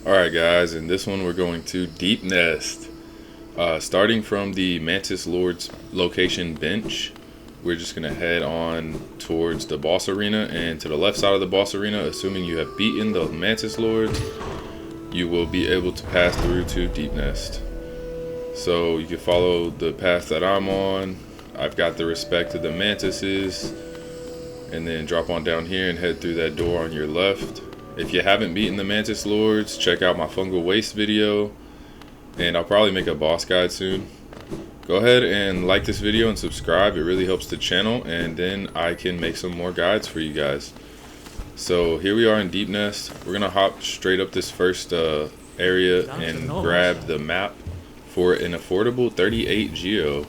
Alright guys, in this one we're going to Deepnest. Starting from the Mantis Lord's location bench, we're just going to head on towards the boss arena, and to the left side of the boss arena, assuming you have beaten the Mantis Lords, you will be able to pass through to Deepnest. So you can follow the path that I'm on. I've got the respect of the Mantises, and then drop on down here and head through that door on your left. If you haven't beaten the Mantis Lords, check out my Fungal Waste video, and I'll probably make a boss guide soon. Go ahead and like this video and subscribe, it really helps the channel, and then I can make some more guides for you guys. So here we are in Deepnest. We're gonna hop straight up this first area and grab the map for an affordable 38 geo.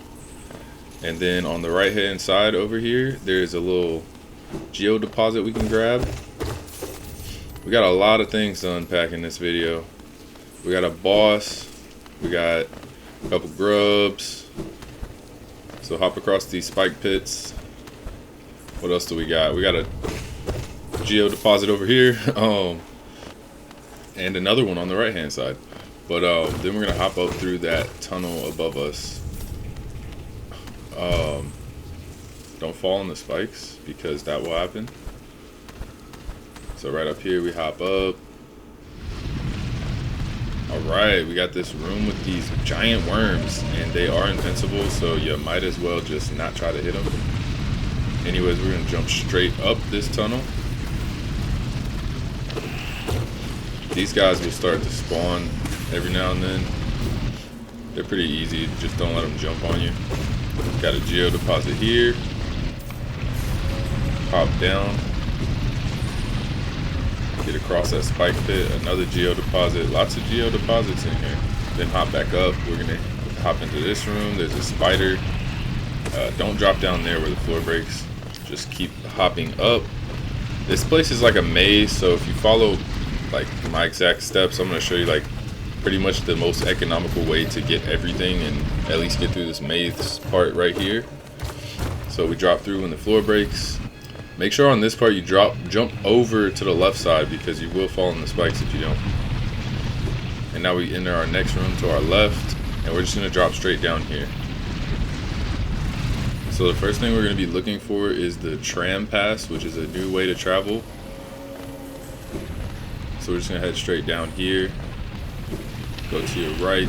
And then on the right hand side over here, there's a little geo deposit we can grab. We got a lot of things to unpack in this video. We got a boss, we got a couple grubs. So hop across these spike pits. What else do we got? We got a geo deposit over here, and another one on the right hand side. But then we're gonna hop up through that tunnel above us. Don't fall on the spikes because that will happen. So right up here we hop up. Alright, we got this room with these giant worms, and they are invincible, so you might as well just not try to hit them. Anyways, we're gonna jump straight up this tunnel. These guys will start to spawn every now and then. They're pretty easy, just don't let them jump on you. Got a geo deposit here. Hop down. Get across that spike pit, another geo deposit, lots of geo deposits in here. Then hop back up. We're gonna hop into this room. There's a spider. Don't drop down there where the floor breaks. Just keep hopping up. This place is like a maze, so if you follow like my exact steps, I'm gonna show you like pretty much the most economical way to get everything and at least get through this maze part right here. So we drop through when the floor breaks. Make sure on this part you jump over to the left side because you will fall on the spikes if you don't. And now we enter our next room to our left, and we're just gonna drop straight down here. So the first thing we're gonna be looking for is the Tram pass, which is a new way to travel. So we're just gonna head straight down here. Go to your right,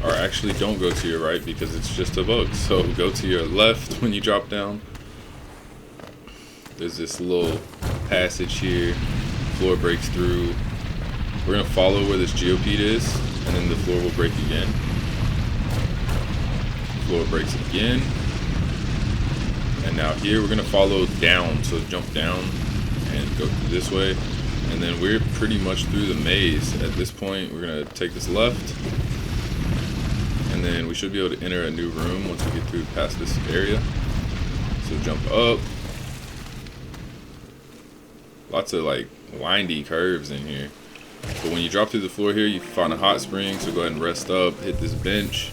or actually don't go to your right because it's just a bug. So go to your left when you drop down. There's this little passage here. Floor breaks through. We're gonna follow where this geopede is, and then the floor will break again. Floor breaks again. And now here we're gonna follow down. So jump down and go through this way. And then we're pretty much through the maze. At this point, we're gonna take this left. And then we should be able to enter a new room once we get through past this area. So jump up. Lots of like windy curves in here. But when you drop through the floor here, you find a hot spring, so go ahead and rest up, hit this bench.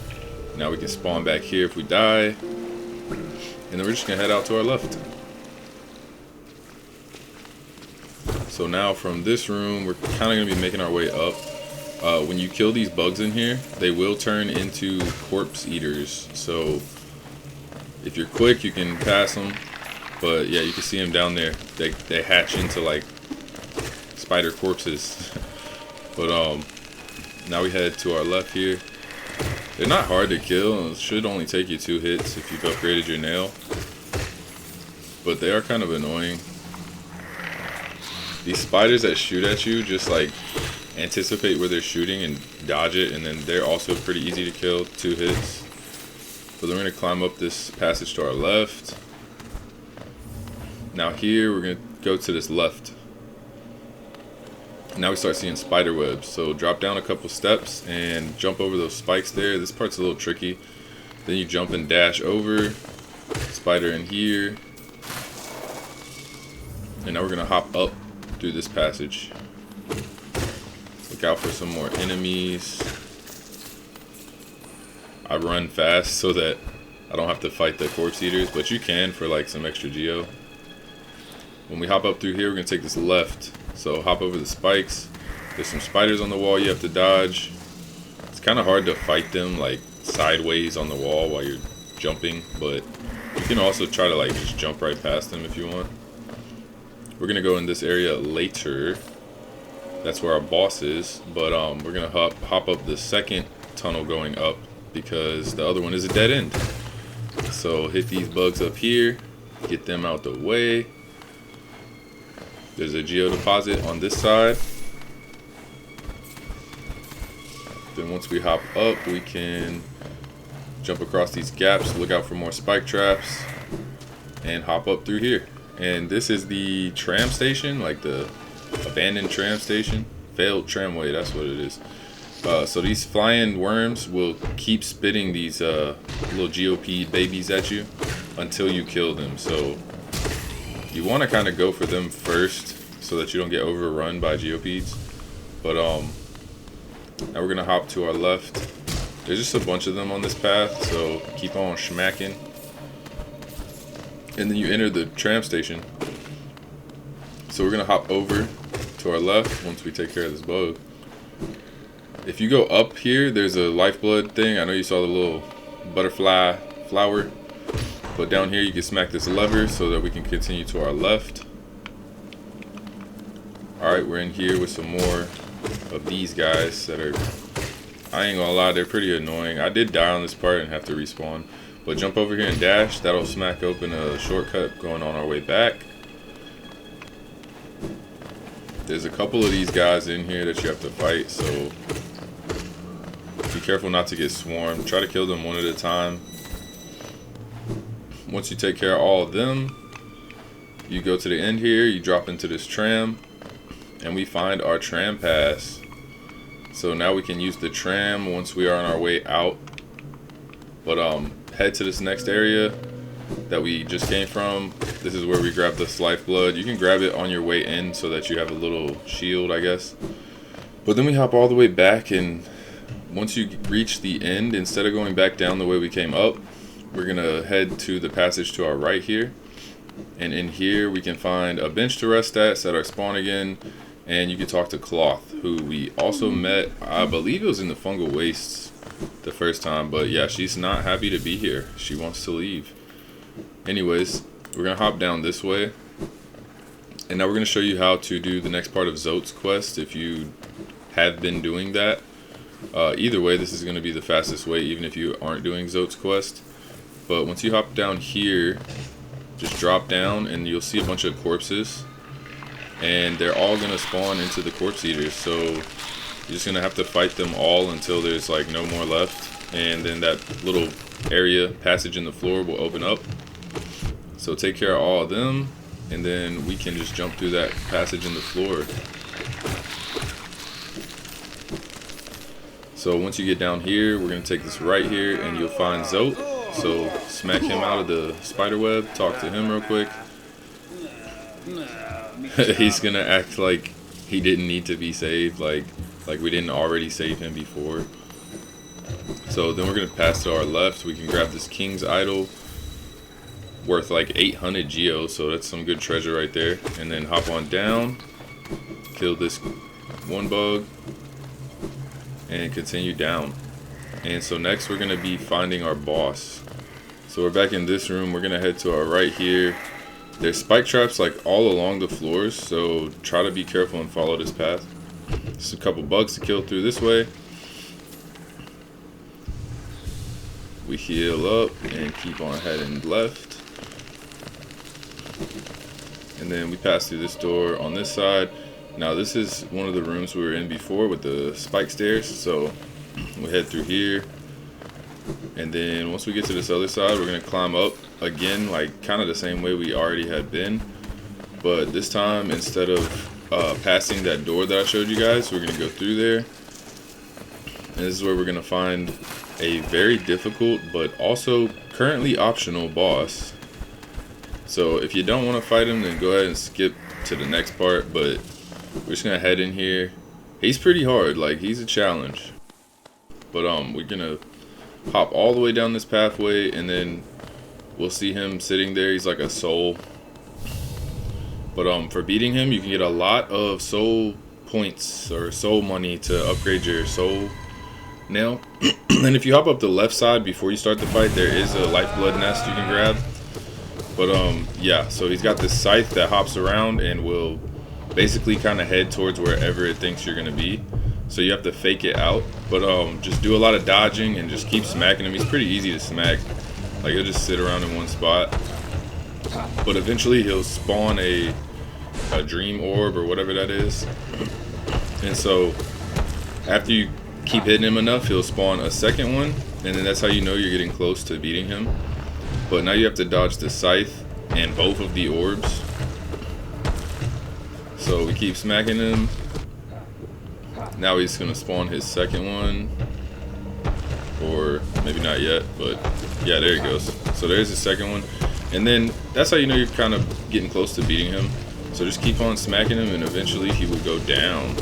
Now we can spawn back here if we die. And then we're just gonna head out to our left. So now from this room, we're kind of gonna be making our way up. When you kill these bugs in here, they will turn into corpse eaters. So if you're quick, you can pass them. But yeah, you can see them down there. They hatch into like spider corpses. But now we head to our left here. They're not hard to kill. It should only take you 2 hits if you've upgraded your nail. But they are kind of annoying. These spiders that shoot at you just like anticipate where they're shooting and dodge it, and then they're also pretty easy to kill, 2 hits. So then we're gonna climb up this passage to our left. Now here we're gonna go to this left. Now we start seeing spider webs. So drop down a couple steps and jump over those spikes there. This part's a little tricky. Then you jump and dash over. Spider in here. And now we're gonna hop up through this passage. Look out for some more enemies. I run fast so that I don't have to fight the corpse eaters, but you can for like some extra geo. When we hop up through here, we're gonna take this left. So hop over the spikes, There's some spiders on the wall you have to dodge. It's kind of hard to fight them like sideways on the wall while you're jumping, but you can also try to like just jump right past them if you want. We're gonna go in this area later. That's where our boss is, but we're gonna hop up the second tunnel going up because the other one is a dead end. So hit these bugs up here, get them out the way. There's a geo deposit on this side. Then once we hop up, we can jump across these gaps, look out for more spike traps, and hop up through here. And this is the tram station, like the abandoned tram station. Failed tramway, that's what it is. So these flying worms will keep spitting these little GOP babies at you until you kill them. So you want to kind of go for them first so that you don't get overrun by GOPs. But now we're gonna hop to our left. There's just a bunch of them on this path, so keep on smacking. And then you enter the tram station. So we're gonna hop over to our left once we take care of this bug. If you go up here, there's a lifeblood thing. I know you saw the little butterfly flower, but down here you can smack this lever so that we can continue to our left. Alright, we're in here with some more of these guys that are, I ain't gonna lie, they're pretty annoying. I did die on this part and have to respawn, but jump over here and dash. That'll smack open a shortcut going on our way back. There's a couple of these guys in here that you have to fight, so be careful not to get swarmed. Try to kill them one at a time. Once you take care of all of them, you go to the end here, you drop into this tram, and we find our tram pass. So now we can use the tram once we are on our way out. But head to this next area that we just came from. This is where we grab this lifeblood. You can grab it on your way in so that you have a little shield, I guess. But then we hop all the way back, and once you reach the end, instead of going back down the way we came up, we're gonna head to the passage to our right here. And in here we can find a bench to rest at our spawn again, and you can talk to Cloth, who we also met, I believe it was in the fungal wastes the first time, but yeah, she's not happy to be here. She wants to leave. Anyways, we're gonna hop down this way, and now we're gonna show you how to do the next part of Zote's quest if you have been doing that. Either way, this is gonna be the fastest way, even if you aren't doing Zote's quest. But once you hop down here, just drop down and you'll see a bunch of corpses, and they're all gonna spawn into the corpse eaters. So you're just gonna have to fight them all until there's like no more left, and then that little area passage in the floor will open up. So take care of all of them, and then we can just jump through that passage in the floor. So once you get down here, we're gonna take this right here, and you'll find Zote. So smack him out of the spider web, talk to him real quick. He's gonna act like he didn't need to be saved, like we didn't already save him before. So then we're gonna pass to our left. We can grab this King's Idol, worth like 800 geos, so that's some good treasure right there. And then hop on down, kill this one bug, and continue down. And so next we're gonna be finding our boss. So we're back in this room. We're gonna head to our right here. There's spike traps like all along the floors, so try to be careful and follow this path. Just a couple bugs to kill through this way. We heal up and keep on heading left. And then we pass through this door on this side. Now this is one of the rooms we were in before with the spike stairs, so we head through here, and then once we get to this other side, we're gonna climb up again, like kind of the same way we already had been, but this time instead of passing that door that I showed you guys, we're gonna go through there. And this is where we're gonna find a very difficult but also currently optional boss. So if you don't want to fight him, then go ahead and skip to the next part, but we're just gonna head in here. He's pretty hard, like he's a challenge. But we're gonna hop all the way down this pathway, and then we'll see him sitting there. He's like a soul. But for beating him, you can get a lot of soul points or soul money to upgrade your soul nail. And if you hop up the left side before you start the fight, there is a lifeblood nest you can grab. But yeah, so he's got this scythe that hops around and will basically kind of head towards wherever it thinks you're gonna be. So you have to fake it out, but just do a lot of dodging and just keep smacking him. He's pretty easy to smack. Like, he'll just sit around in one spot, but eventually he'll spawn a dream orb or whatever that is. And so after you keep hitting him enough, he'll spawn a second one, and then that's how you know you're getting close to beating him. But now you have to dodge the scythe and both of the orbs. So we keep smacking him. Now he's gonna spawn his second one, or maybe not yet, but yeah, there he goes. So there's the second one, and then that's how you know you're kind of getting close to beating him. So just keep on smacking him, and eventually he will go down.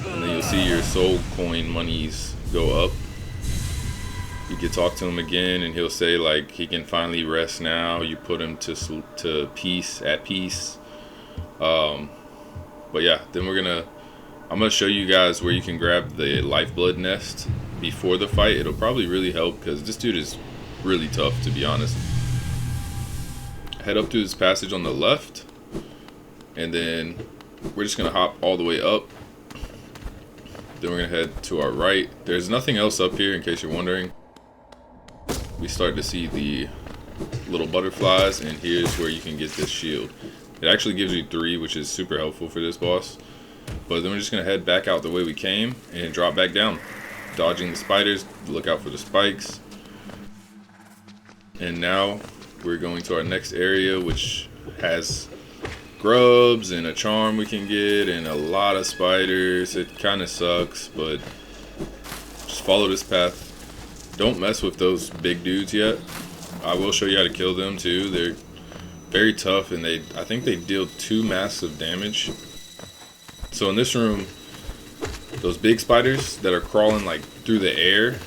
And then you'll see your soul coin monies go up. You can talk to him again, and he'll say like he can finally rest now. You put him to peace, at peace. But yeah, then I'm gonna show you guys where you can grab the lifeblood nest before the fight. It'll probably really help because this dude is really tough, to be honest. Head up to this passage on the left, and then we're just gonna hop all the way up. Then we're gonna head to our right. There's nothing else up here, in case you're wondering. We start to see the little butterflies, and here's where you can get this shield. It actually gives you 3, which is super helpful for this boss. But then we're just gonna head back out the way we came and drop back down, dodging the spiders. Look out for the spikes. And now we're going to our next area, which has grubs and a charm we can get and a lot of spiders. It kind of sucks, but just follow this path. Don't mess with those big dudes yet. I will show you how to kill them too. They're very tough, and I think they deal 2 massive damage. So in this room, those big spiders that are crawling like through the air,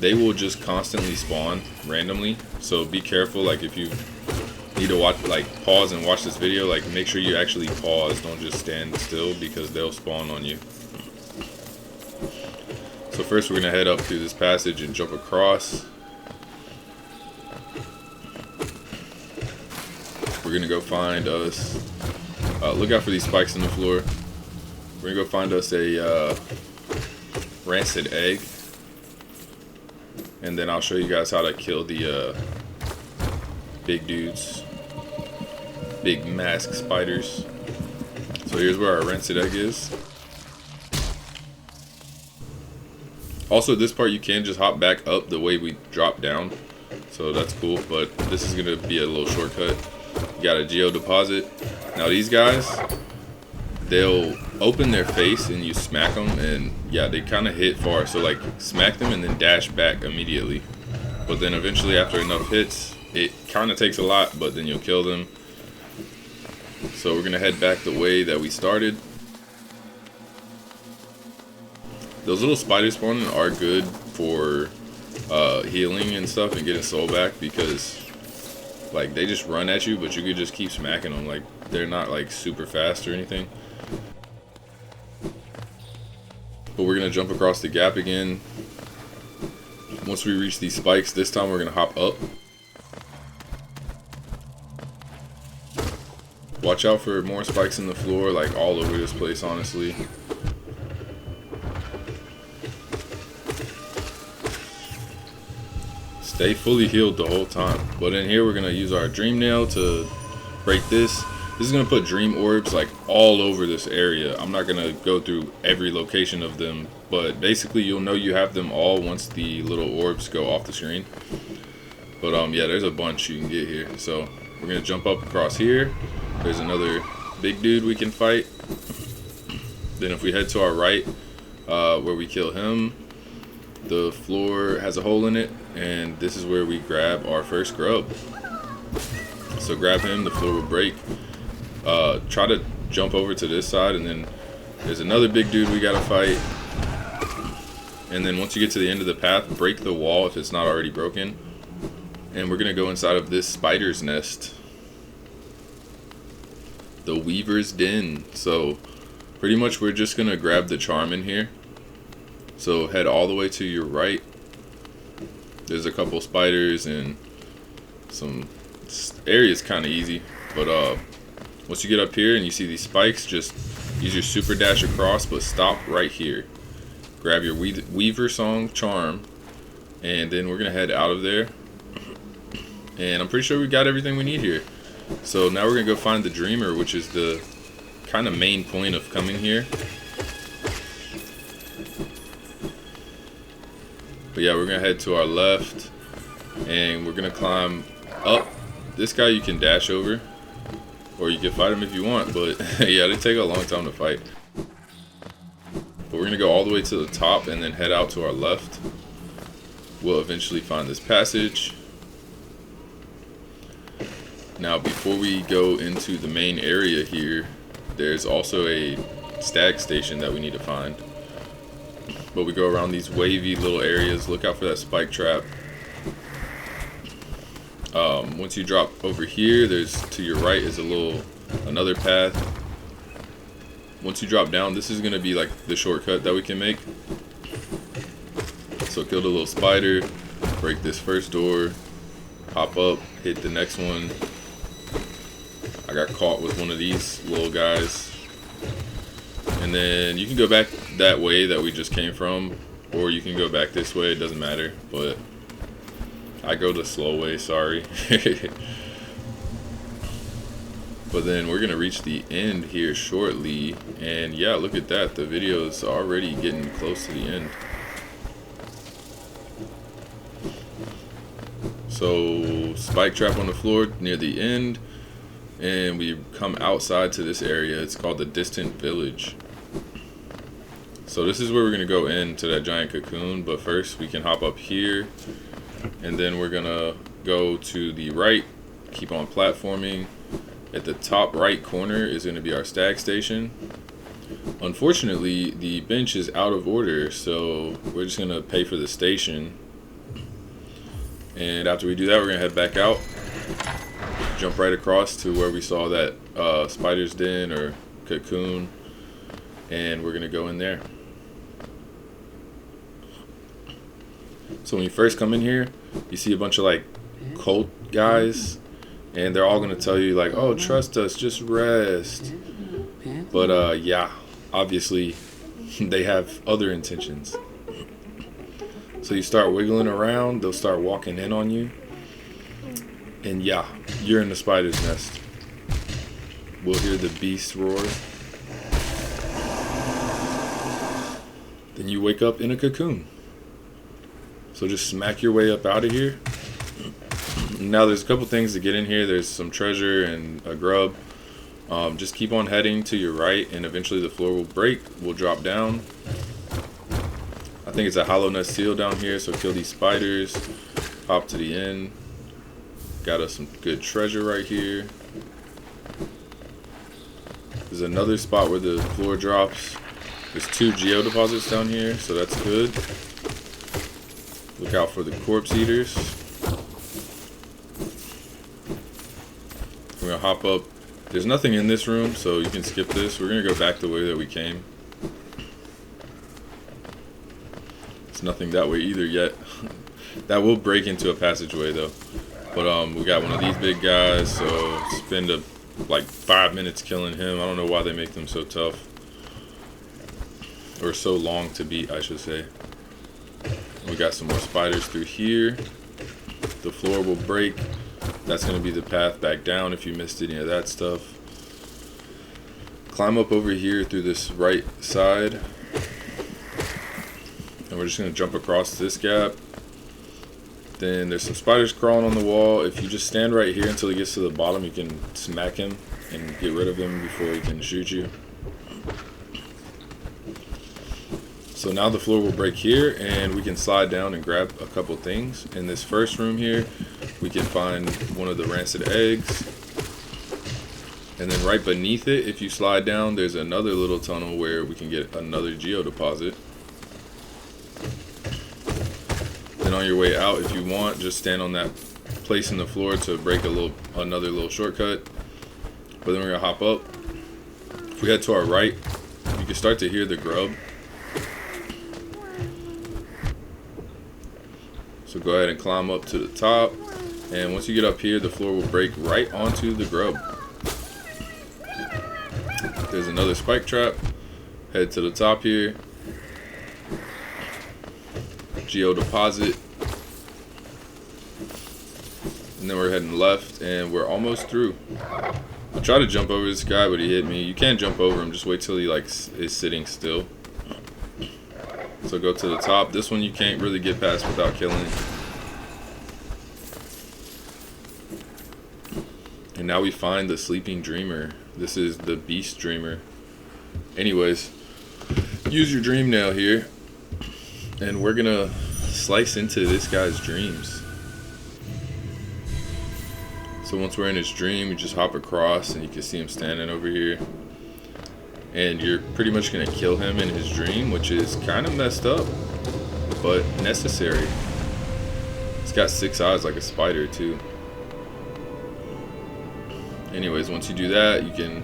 they will just constantly spawn randomly. So be careful. Like, if you need to watch, like, pause and watch this video, like, make sure you actually pause. Don't just stand still, because they'll spawn on you. So first we're gonna head up through this passage and jump across. We're gonna go find us, look out for these spikes in the floor. We're gonna go find us a rancid egg, and then I'll show you guys how to kill the big dudes, big mask spiders. So here's where our rancid egg is. Also, this part you can just hop back up the way we dropped down, so that's cool, but this is gonna be a little shortcut. You got a geo deposit. Now these guys, they'll open their face and you smack them, and yeah, they kind of hit far. So like, smack them and then dash back immediately. But then eventually, after enough hits, it kind of takes a lot, but then you'll kill them. So we're gonna head back the way that we started. Those little spiders spawning are good for healing and stuff and getting soul back, because like, they just run at you, but you could just keep smacking them. Like, they're not like super fast or anything. But we're gonna jump across the gap again. Once we reach these spikes, this time we're gonna hop up. Watch out for more spikes in the floor, like all over this place, honestly. Stay fully healed the whole time. But in here, we're gonna use our dream nail to break this. This is gonna put dream orbs like all over this area. I'm not gonna go through every location of them, but basically you'll know you have them all once the little orbs go off the screen. But yeah, there's a bunch you can get here. So we're gonna jump up across here. There's another big dude we can fight. Then if we head to our right, where we kill him, the floor has a hole in it, and this is where we grab our first grub. So grab him, the floor will break. Try to jump over to this side, and then there's another big dude we gotta fight. And then once you get to the end of the path, break the wall if it's not already broken. And we're gonna go inside of this spider's nest. the Weaver's Den. So pretty much we're just gonna grab the charm in here. So head all the way to your right. There's a couple spiders and some area's kind of easy, but once you get up here and you see these spikes, just use your super dash across, but stop right here. Grab your Weaversong Charm, and then we're gonna head out of there. And I'm pretty sure we got everything we need here. So now we're gonna go find the Dreamer, which is the kind of main point of coming here. But yeah, we're gonna head to our left, and we're gonna climb up. This guy you can dash over, or you can fight him if you want, but yeah, they take a long time to fight. But we're gonna go all the way to the top and then head out to our left. We'll eventually find this passage. Now, before we go into the main area here, there's also a Stag Station that we need to find. But we go around these wavy little areas. Look out for that spike trap. Once you drop over here, there's to your right is another path. Once you drop down, this is gonna be like the shortcut that we can make. So kill the little spider, break this first door, hop up, hit the next one. I got caught with one of these little guys. And then you can go back that way that we just came from, or you can go back this way, it doesn't matter, but I go the slow way, sorry. But then we're gonna reach the end here shortly, and yeah, look at that, the video is already getting close to the end. So spike trap on the floor near the end, and we come outside to this area. It's called the Distant Village. So this is where we're gonna go into that giant cocoon, but first we can hop up here, and then we're gonna go to the right, keep on platforming. At the top right corner is gonna be our Stag Station. Unfortunately, the bench is out of order, so we're just gonna pay for the station. And after we do that, we're gonna head back out, jump right across to where we saw that spider's den or cocoon, and we're gonna go in there. So when you first come in here, you see a bunch of like cult guys, and they're all gonna tell you like, oh, trust us, just rest. But yeah, obviously they have other intentions. So you start wiggling around, they'll start walking in on you, and yeah, you're in the spider's nest. We'll hear the beast roar. Then you wake up in a cocoon. So just smack your way up out of here. Now there's a couple things to get in here. There's some treasure and a grub. Just keep on heading to your right, and eventually the floor will break. We'll drop down. I think it's a hollow nest seal down here, so kill these spiders. Hop to the end. Got us some good treasure right here. There's another spot where the floor drops. There's 2 geo deposits down here, so that's good. Look out for the corpse eaters. We're gonna hop up. There's nothing in this room, so you can skip this. We're gonna go back the way that we came. It's nothing that way either yet. That will break into a passageway though. But we got one of these big guys, so spend like 5 minutes killing him. I don't know why they make them so tough. Or so long to beat, I should say. We got some more spiders through here. The floor will break. That's going to be the path back down if you missed any of that stuff. Climb up over here through this right side. And we're just going to jump across this gap. Then there's some spiders crawling on the wall. If you just stand right here until he gets to the bottom, you can smack him and get rid of him before he can shoot you. So now the floor will break here, and we can slide down and grab a couple things. In this first room here, we can find one of the rancid eggs. And then right beneath it, if you slide down, there's another little tunnel where we can get another geo deposit. Then on your way out, if you want, just stand on that place in the floor to break another little shortcut. But then we're gonna hop up. If we head to our right, you can start to hear the grub. So go ahead and climb up to the top. And once you get up here, the floor will break right onto the grub. There's another spike trap. Head to the top here. Geo deposit. And then we're heading left, and we're almost through. I tried to jump over this guy, but he hit me. You can't jump over him, just wait till he is sitting still. So go to the top. This one you can't really get past without killing. And now we find the sleeping dreamer. This is the beast dreamer. Anyways, use your dream nail here, and we're gonna slice into this guy's dreams. So once we're in his dream, you just hop across and you can see him standing over here. And you're pretty much gonna kill him in his dream, which is kind of messed up, but necessary. He's got 6 eyes like a spider too. Anyways, once you do that, you can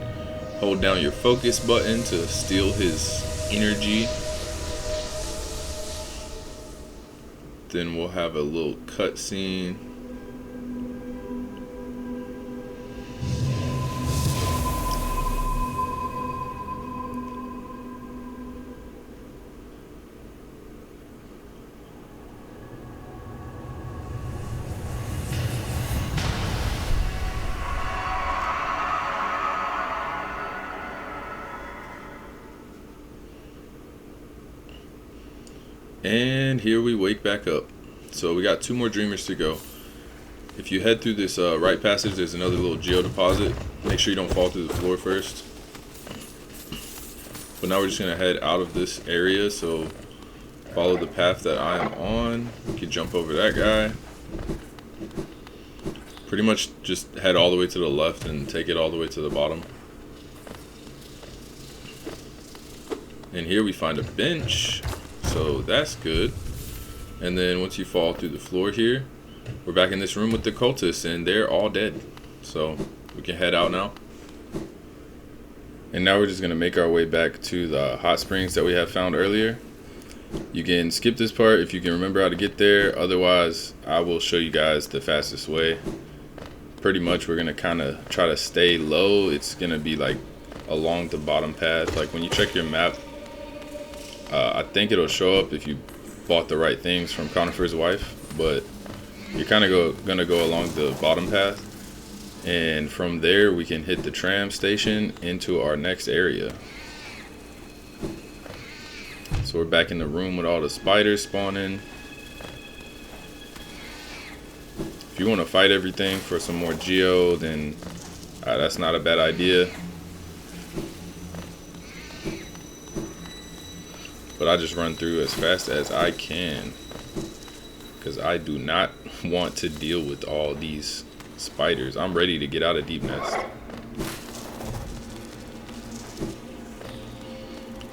hold down your focus button to steal his energy. Then we'll have a little cutscene. And here we wake back up. So we got 2 more dreamers to go. If you head through this right passage, there's another little geo deposit. Make sure you don't fall through the floor first. But now we're just gonna head out of this area, so follow the path that I am on. You can jump over that guy. Pretty much just head all the way to the left and take it all the way to the bottom. And here we find a bench. So that's good. And then once you fall through the floor here, we're back in this room with the cultists, and they're all dead. So we can head out now. And now we're just gonna make our way back to the hot springs that we have found earlier. You can skip this part if you can remember how to get there. Otherwise, I will show you guys the fastest way. Pretty much we're gonna kind of try to stay low. It's gonna be like along the bottom path. Like when you check your map, I think it'll show up if you bought the right things from Conifer's wife, but you're kind of gonna go along the bottom path, and from there we can hit the tram station into our next area. So we're back in the room with all the spiders spawning. If you want to fight everything for some more geo, then that's not a bad idea. But I just run through as fast as I can, because I do not want to deal with all these spiders. I'm ready to get out of Deepnest.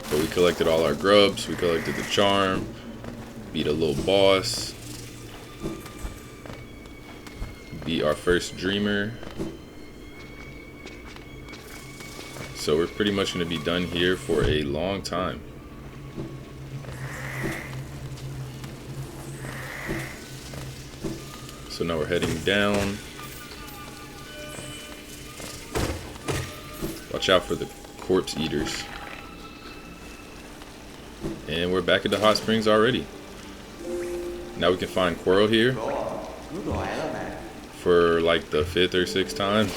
But we collected all our grubs, we collected the charm, beat a little boss, beat our first dreamer. So we're pretty much going to be done here for a long time. So now we're heading down. Watch out for the corpse eaters. And we're back at the hot springs already. Now we can find Coral here for like the 5th or 6th time.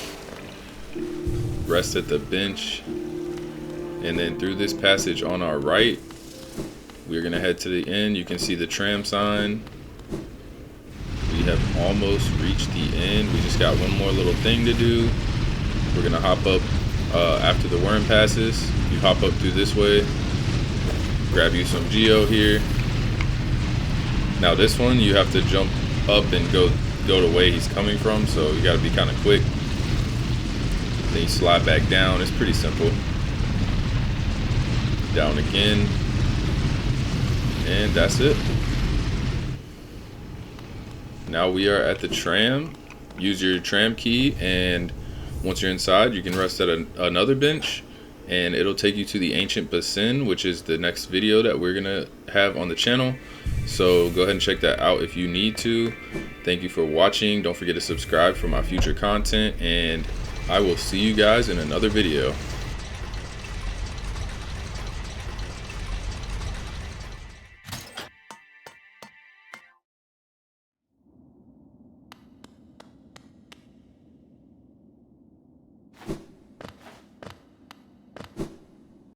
Rest at the bench. And then through this passage on our right, we're gonna head to the end. You can see the tram sign. We have almost reached the end. We just got one more little thing to do. We're gonna hop up after the worm passes. You hop up through this way, grab you some geo here. Now this one you have to jump up and go the way he's coming from, so you gotta be kind of quick. Then you slide back down. It's pretty simple. Down again, and that's it. Now we are at the tram. Use your tram key and Once you're inside, you can rest at another bench, and it'll take you to the ancient Basin, which is the next video that we're gonna have on the channel. So go ahead and check that out if you need to. Thank you for watching. Don't forget to subscribe for my future content, and I will see you guys in another video.